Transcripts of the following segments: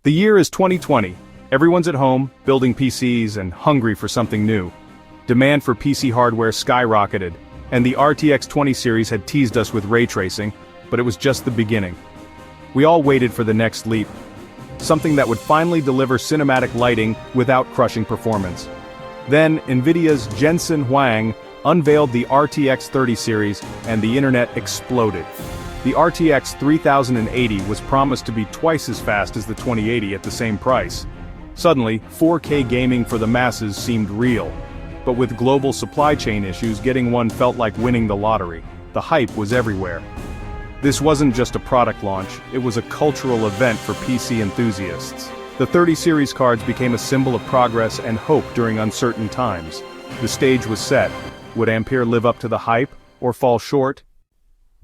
The year is 2020. Everyone's at home, building PCs and hungry for something new. Demand for PC hardware skyrocketed, and the RTX 20 series had teased us with ray tracing, but it was just the beginning. We all waited for the next leap. Something that would finally deliver cinematic lighting without crushing performance. Then, NVIDIA's Jensen Huang unveiled the RTX 30 series, and the internet exploded. The RTX 3080 was promised to be twice as fast as the 2080 at the same price. Suddenly, 4K gaming for the masses seemed real. But with global supply chain issues, getting one felt like winning the lottery. The hype was everywhere. This wasn't just a product launch, it was a cultural event for PC enthusiasts. The 30 series cards became a symbol of progress and hope during uncertain times. The stage was set. Would Ampere live up to the hype, or fall short?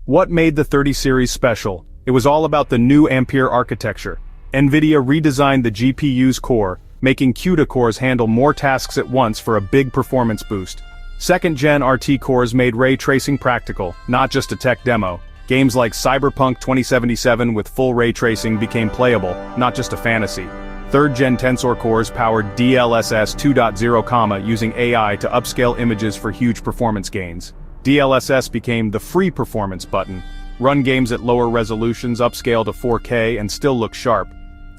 What made the 30 series special? It was all about the new Ampere architecture. NVIDIA redesigned the GPU's core, making CUDA cores handle more tasks at once for a big performance boost. Second-gen RT cores made ray tracing practical, not just a tech demo. Games like Cyberpunk 2077 with full ray tracing became playable, not just a fantasy. Third-gen Tensor cores powered DLSS 2.0, using AI to upscale images for huge performance gains. DLSS became the free performance button. Run games at lower resolutions, upscale to 4K, and still look sharp.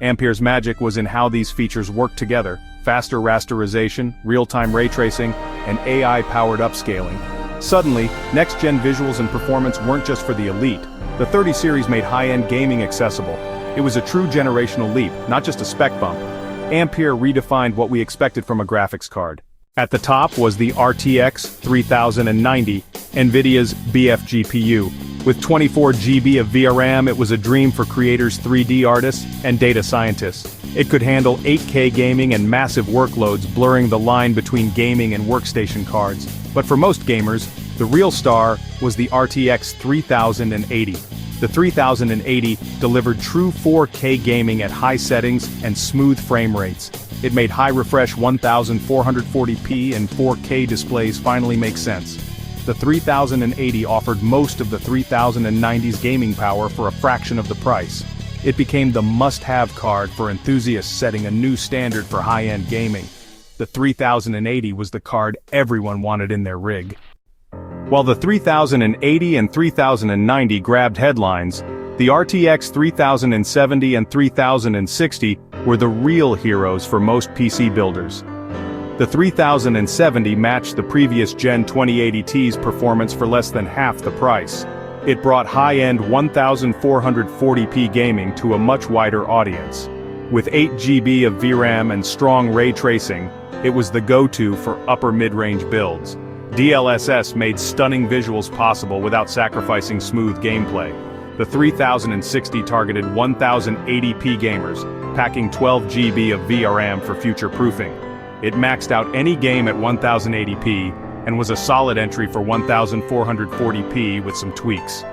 Ampere's magic was in how these features worked together: faster rasterization, real-time ray tracing, and AI-powered upscaling. Suddenly, next-gen visuals and performance weren't just for the elite. The 30 series made high-end gaming accessible. It was a true generational leap, not just a spec bump. Ampere redefined what we expected from a graphics card. At the top was the RTX 3090, NVIDIA's BF GPU. With 24 GB of VRAM, it was a dream for creators, 3D artists, and data scientists. It could handle 8K gaming and massive workloads, blurring the line between gaming and workstation cards. But for most gamers, the real star was the RTX 3080. The 3080 delivered true 4K gaming at high settings and smooth frame rates. It made high-refresh 1440p and 4K displays finally make sense. The 3080 offered most of the 3090's gaming power for a fraction of the price. It became the must-have card for enthusiasts, setting a new standard for high-end gaming. The 3080 was the card everyone wanted in their rig. While the 3080 and 3090 grabbed headlines, the RTX 3070 and 3060 were the real heroes for most PC builders. The 3070 matched the previous Gen 2080 Ti's performance for less than half the price. It brought high-end 1440p gaming to a much wider audience. With 8 GB of VRAM and strong ray tracing, it was the go-to for upper mid-range builds. DLSS made stunning visuals possible without sacrificing smooth gameplay. The 3060 targeted 1080p gamers, packing 12 GB of VRAM for future-proofing. It maxed out any game at 1080p, and was a solid entry for 1440p with some tweaks.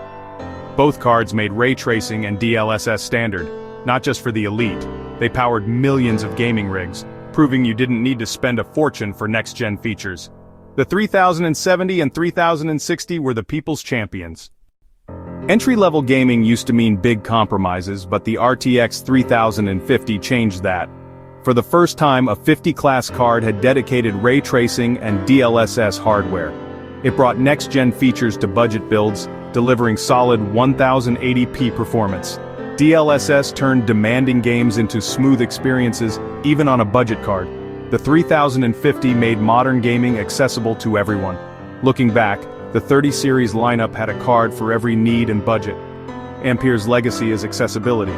Both cards made ray tracing and DLSS standard, not just for the elite. They powered millions of gaming rigs, proving you didn't need to spend a fortune for next-gen features. The 3070 and 3060 were the people's champions. Entry-level gaming used to mean big compromises, but the RTX 3050 changed that. For the first time, a 50-class card had dedicated ray tracing and DLSS hardware. It brought next-gen features to budget builds, delivering solid 1080p performance. DLSS turned demanding games into smooth experiences, even on a budget card. The 3050 made modern gaming accessible to everyone. Looking back, the 30 series lineup had a card for every need and budget. Ampere's legacy is accessibility.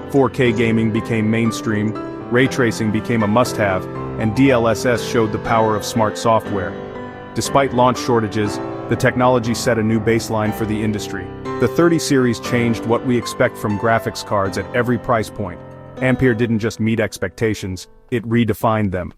4K gaming became mainstream, ray tracing became a must-have, and DLSS showed the power of smart software. Despite launch shortages, the technology set a new baseline for the industry. The 30 series changed what we expect from graphics cards at every price point. Ampere didn't just meet expectations, it redefined them.